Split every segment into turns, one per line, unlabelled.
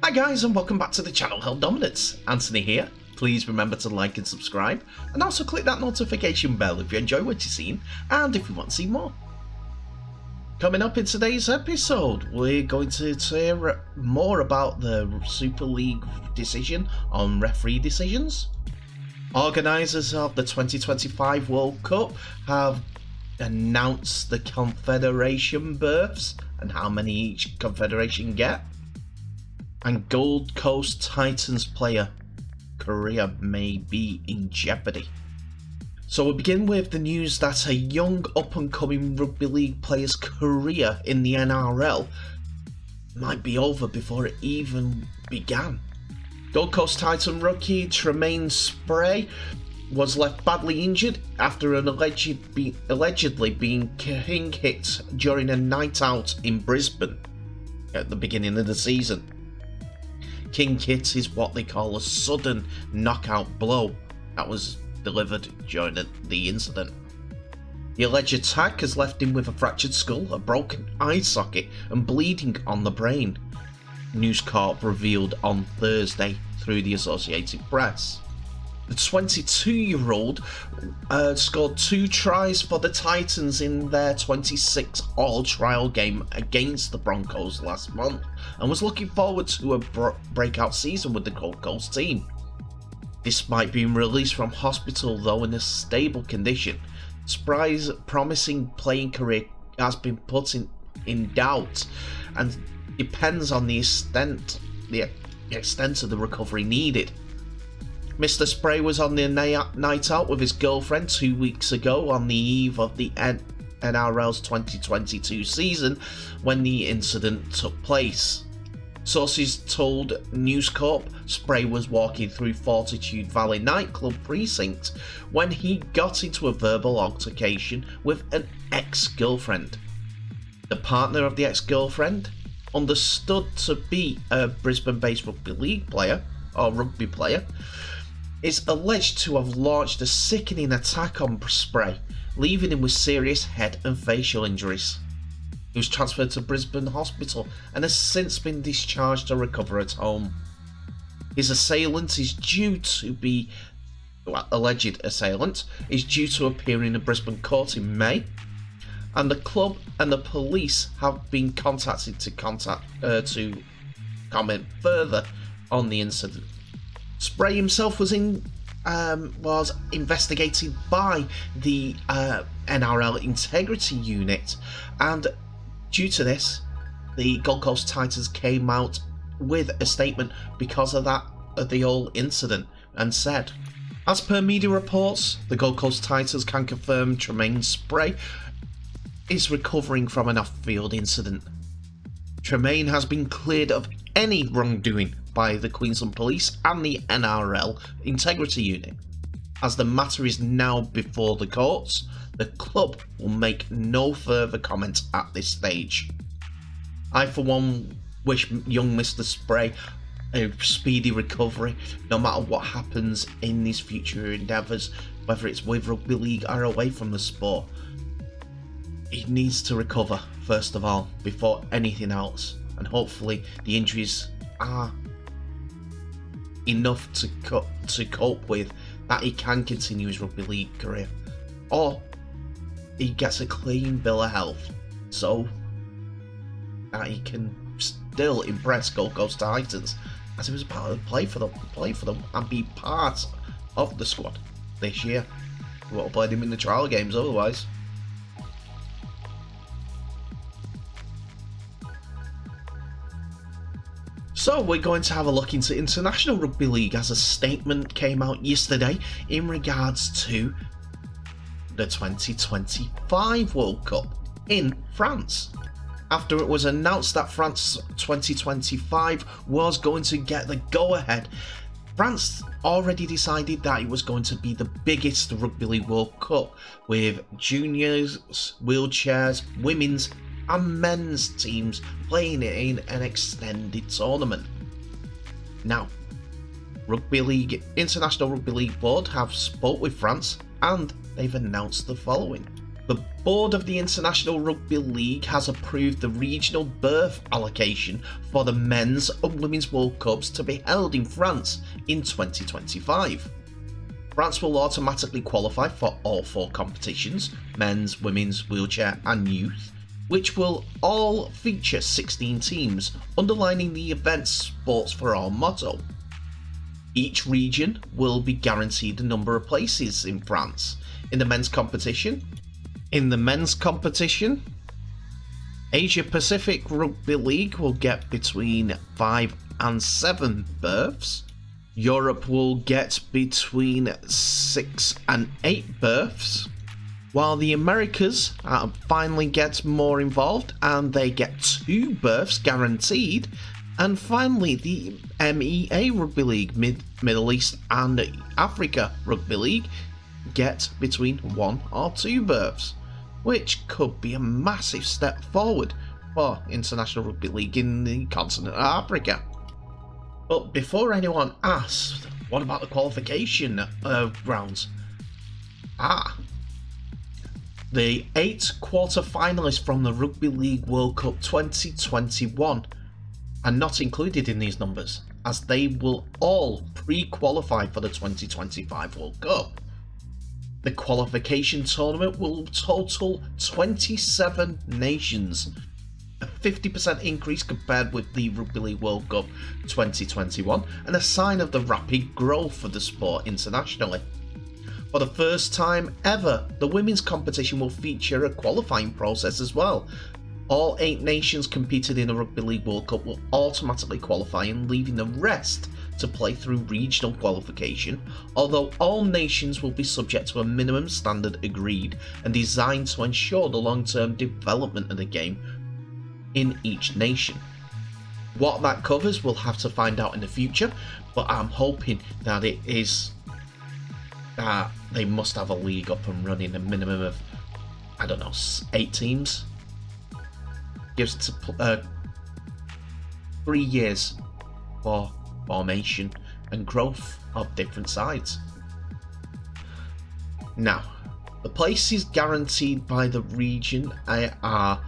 Hi guys, and welcome back to the channel Held Dominance. Anthony here. Please remember to like and subscribe, and also click that notification bell if you enjoy what you've seen and if you want to see more. Coming up in today's episode, we're going to hear more about the Super League decision on referee decisions. Organisers of the 2025 World Cup have announced the confederation berths and how many each confederation get. And Gold Coast Titans player career may be in jeopardy. So we'll begin with the news that a young up-and-coming rugby league player's career in the NRL might be over before it even began. Gold Coast Titan rookie Tremaine Spray was left badly injured after an allegedly being king hit during a night out in Brisbane at the beginning of the season. King hit is what they call a sudden knockout blow that was delivered during the incident. The alleged attack has left him with a fractured skull, a broken eye socket and bleeding on the brain, News Corp revealed on Thursday through the Associated Press. The 22-year-old scored 2 tries for the Titans in their 26th all-trial game against the Broncos last month and was looking forward to a breakout season with the Gold Coast team. Despite being released from hospital though in a stable condition, Spray's promising playing career has been put in doubt and depends on the extent of the recovery needed. Mr. Spray was on the night out with his girlfriend 2 weeks ago on the eve of the NRL's 2022 season when the incident took place. Sources told News Corp Spray was walking through Fortitude Valley nightclub precinct when he got into a verbal altercation with an ex-girlfriend. The partner of the ex-girlfriend, understood to be a Brisbane-based rugby player, is alleged to have launched a sickening attack on Spray, leaving him with serious head and facial injuries. He was transferred to Brisbane Hospital and has since been discharged to recover at home. His assailant is due to be, alleged assailant, is due to appear in a Brisbane court in May, and the club and the police have been contacted to comment further on the incident. Spray himself was investigated by the NRL Integrity Unit, and due to this, the Gold Coast Titans came out with a statement because of the whole incident and said, as per media reports, the Gold Coast Titans can confirm Tremaine Spray is recovering from an off-field incident. Tremaine has been cleared of any wrongdoing by the Queensland Police and the NRL Integrity Unit. As the matter is now before the courts, the club will make no further comment at this stage. I for one wish young Mr. Spray a speedy recovery no matter what happens in his future endeavours, whether it's with rugby league or away from the sport. He needs to recover first of all before anything else, and hopefully the injuries are enough to cope with that he can continue his rugby league career, or he gets a clean bill of health so that he can still impress Gold Coast Titans as he was a part of the play for them and be part of the squad this year. We would have played him in the trial games otherwise. So we're going to have a look into International Rugby League as a statement came out yesterday in regards to the 2025 World Cup in France. After it was announced that France 2025 was going to get the go-ahead, France already decided that it was going to be the biggest Rugby League World Cup with juniors, wheelchairs, women's and men's teams playing in an extended tournament. Now, International Rugby League Board have spoke with France and they've announced the following. The board of the International Rugby League has approved the regional berth allocation for the Men's and Women's World Cups to be held in France in 2025. France will automatically qualify for all 4 competitions, men's, women's, wheelchair and youth, which will all feature 16 teams, underlining the event's Sports for All motto. Each region will be guaranteed a number of places in France. In the men's competition, Asia Pacific Rugby League will get between 5 and 7 berths. Europe will get between 6 and 8 berths, while the Americas finally get more involved and they get 2 berths guaranteed. And finally, the MEA Rugby League, Middle East and Africa Rugby League, get between 1 or 2 berths, which could be a massive step forward for International Rugby League in the continent of Africa. But before anyone asks, what about the qualification rounds? The 8 quarter-finalists from the Rugby League World Cup 2021 are not included in these numbers, as they will all pre-qualify for the 2025 World Cup. The qualification tournament will total 27 nations, a 50% increase compared with the Rugby League World Cup 2021, and a sign of the rapid growth of the sport internationally. For the first time ever, the women's competition will feature a qualifying process as well. All 8 nations competing in the Rugby League World Cup will automatically qualify, and leaving the rest to play through regional qualification, although all nations will be subject to a minimum standard agreed and designed to ensure the long-term development of the game in each nation. What that covers we'll have to find out in the future, but I'm hoping that it is that they must have a league up and running, a minimum of, 8 teams. Gives 3 years for formation and growth of different sides. Now, the places guaranteed by the region are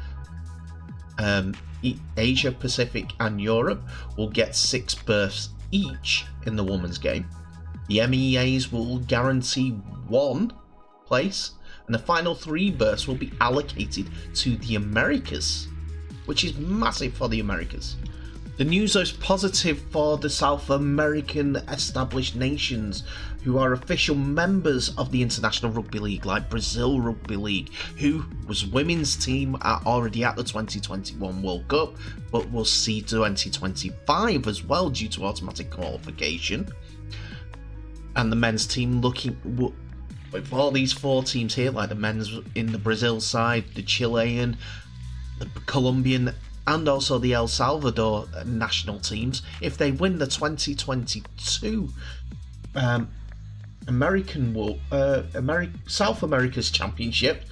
Asia Pacific and Europe will get 6 berths each in the women's game. The MEAs will guarantee 1 place, and the final 3 berths will be allocated to the Americas, which is massive for the Americas. The news is positive for the South American established nations who are official members of the International Rugby League, like Brazil Rugby League, who was women's team already at the 2021 World Cup, but will see 2025 as well due to automatic qualification. And the men's team looking with all these 4 teams here, like the men's in the Brazil side, the Chilean, the Colombian, and also the El Salvador national teams. If they win the 2022 South America's Championship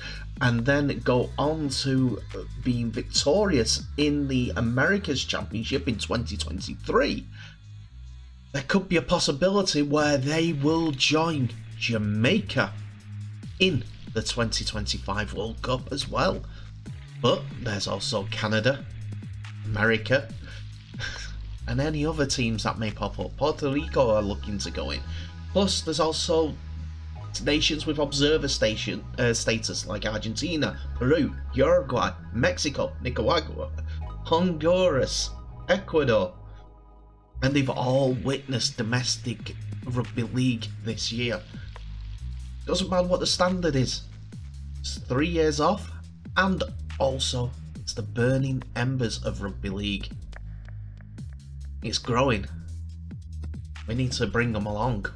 and then go on to being victorious in the America's Championship in 2023, there could be a possibility where they will join Jamaica in the 2025 World Cup as well. But there's also Canada, America, and any other teams that may pop up. Puerto Rico are looking to go in. Plus, there's also nations with observer status like Argentina, Peru, Uruguay, Mexico, Nicaragua, Honduras, Ecuador, and they've all witnessed domestic rugby league this year. Doesn't matter what the standard is. It's 3 years off, and also it's the burning embers of rugby league. It's growing. We need to bring them along,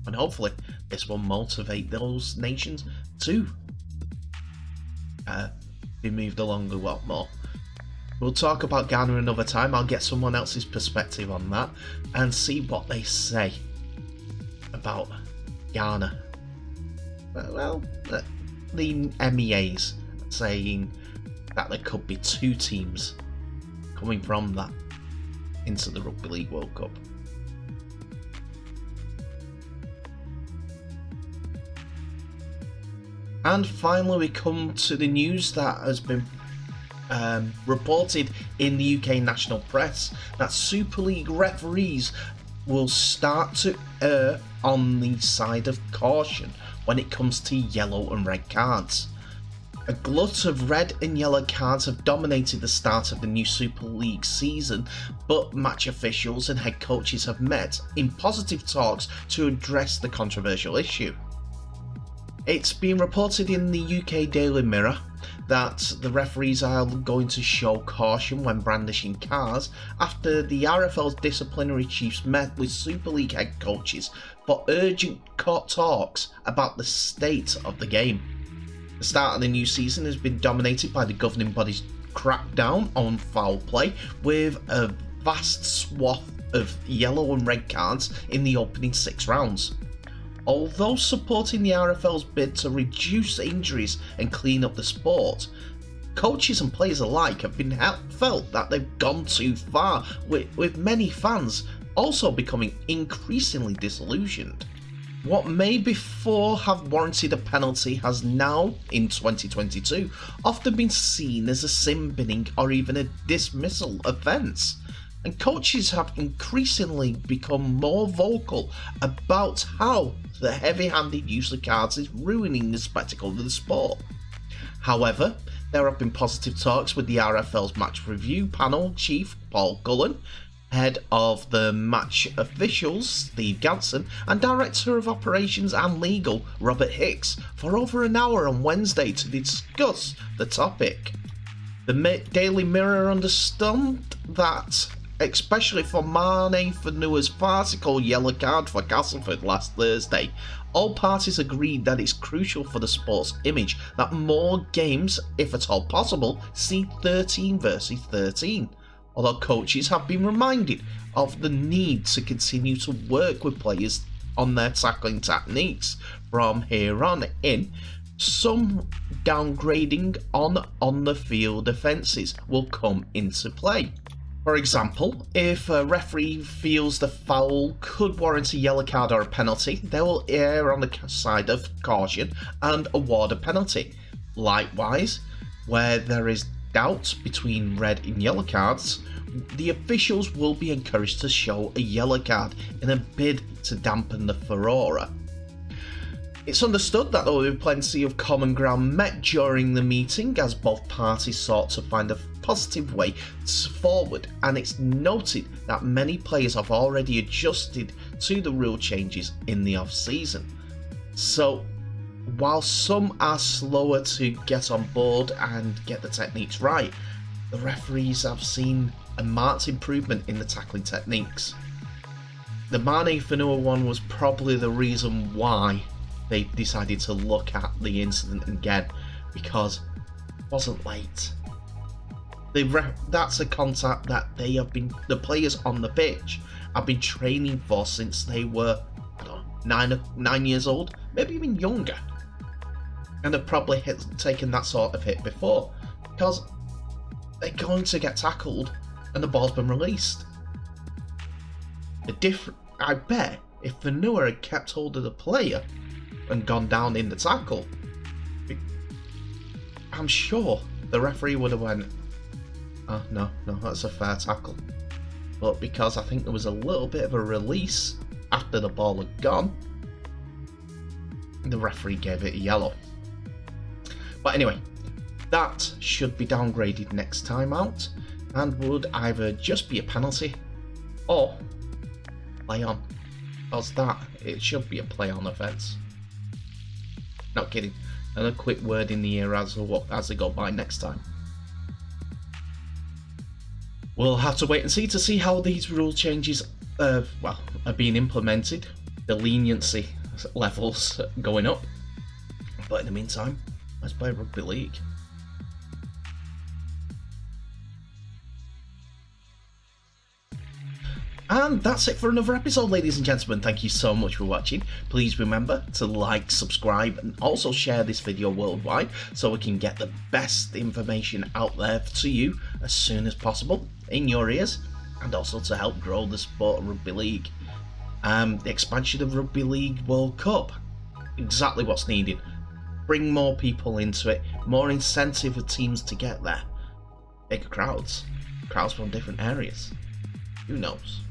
and hopefully this will motivate those nations to be moved along a lot more. We'll talk about Ghana another time. I'll get someone else's perspective on that and see what they say about Ghana. Well, the MEAs saying that there could be 2 teams coming from that into the Rugby League World Cup. And finally, we come to the news that has been reported in the UK national press that Super League referees will start to err on the side of caution when it comes to yellow and red cards. A glut of red and yellow cards have dominated the start of the new Super League season, but match officials and head coaches have met in positive talks to address the controversial issue. It's been reported in the UK Daily Mirror that the referees are going to show caution when brandishing cards after the RFL's disciplinary chiefs met with Super League head coaches for urgent court talks about the state of the game. The start of the new season has been dominated by the governing body's crackdown on foul play, with a vast swath of yellow and red cards in the opening 6 rounds. Although supporting the RFL's bid to reduce injuries and clean up the sport, coaches and players alike have been felt that they've gone too far, with many fans also becoming increasingly disillusioned. What may before have warranted a penalty has now, in 2022, often been seen as a sin binning or even a dismissal offence. And coaches have increasingly become more vocal about how the heavy-handed use of cards is ruining the spectacle of the sport. However, there have been positive talks with the RFL's match review panel chief Paul Cullen, head of the match officials Steve Ganson, and director of operations and legal Robert Hicks for over an hour on Wednesday to discuss the topic. The Daily Mirror understood that, especially for Mane Fanua's farcical yellow card for Castleford last Thursday, all parties agreed that it's crucial for the sport's image that more games, if at all possible, see 13 versus 13. Although coaches have been reminded of the need to continue to work with players on their tackling techniques from here on in, some downgrading on the field offences will come into play. For example, if a referee feels the foul could warrant a yellow card or a penalty, they will err on the side of caution and award a penalty. Likewise, where there is doubt between red and yellow cards, the officials will be encouraged to show a yellow card in a bid to dampen the furore. It's understood that there will be plenty of common ground met during the meeting as both parties sought to find a positive way forward, and it's noted that many players have already adjusted to the rule changes in the off-season. So, while some are slower to get on board and get the techniques right, the referees have seen a marked improvement in the tackling techniques. The Mane Fanua one was probably the reason why they decided to look at the incident again, because it wasn't late. That's a contact that the players on the pitch have been training for since they were, I don't know, 9 years old, maybe even younger, and have probably taken that sort of hit before, because they're going to get tackled and the ball's been released. I bet if Fanua had kept hold of the player and gone down in the tackle, I'm sure the referee would have went, oh, no, that's a fair tackle. But because I think there was a little bit of a release after the ball had gone, the referee gave it a yellow. But anyway, that should be downgraded next time out, and would either just be a penalty or play on. Because it should be a play on offence. Not kidding. And a quick word in the ear as they go by next time. We'll have to wait and see to see how these rule changes are being implemented. The leniency levels going up. But in the meantime, let's play Rugby League. And that's it for another episode, ladies and gentlemen. Thank you so much for watching. Please remember to like, subscribe, and also share this video worldwide so we can get the best information out there to you as soon as possible in your ears, and also to help grow the sport of Rugby League. The expansion of Rugby League World Cup, exactly what's needed. bring more people into it, more incentive for teams to get there. Bigger crowds from different areas. Who knows?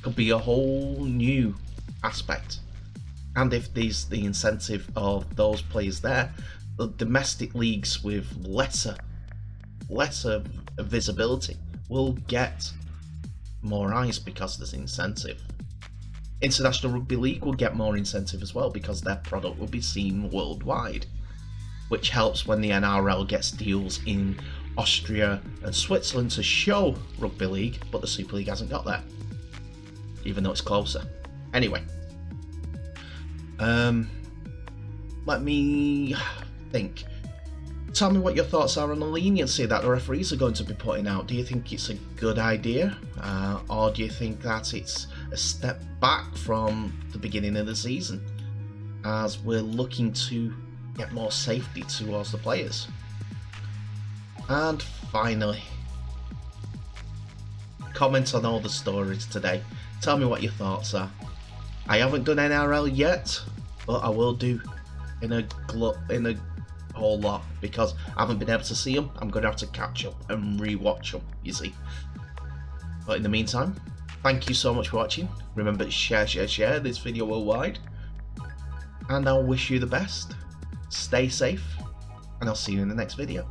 Could be a whole new aspect. And if there's the incentive of those players there, the domestic leagues with lesser visibility will get more eyes because there's incentive. International Rugby League will get more incentive as well because their product will be seen worldwide, which helps when the NRL gets deals in Austria and Switzerland to show Rugby League, but the Super League hasn't got that, even though it's closer. Anyway, let me think. Tell me what your thoughts are on the leniency that the referees are going to be putting out. Do you think it's a good idea, or do you think that it's a step back from the beginning of the season, as we're looking to get more safety towards the players? And finally, comment on all the stories today. Tell me what your thoughts are. I haven't done NRL yet, but I will do in a whole lot because I haven't been able to see them. I'm going to have to catch up and re-watch them, you see. But in the meantime, thank you so much for watching. Remember to share this video worldwide. And I'll wish you the best. Stay safe, and I'll see you in the next video.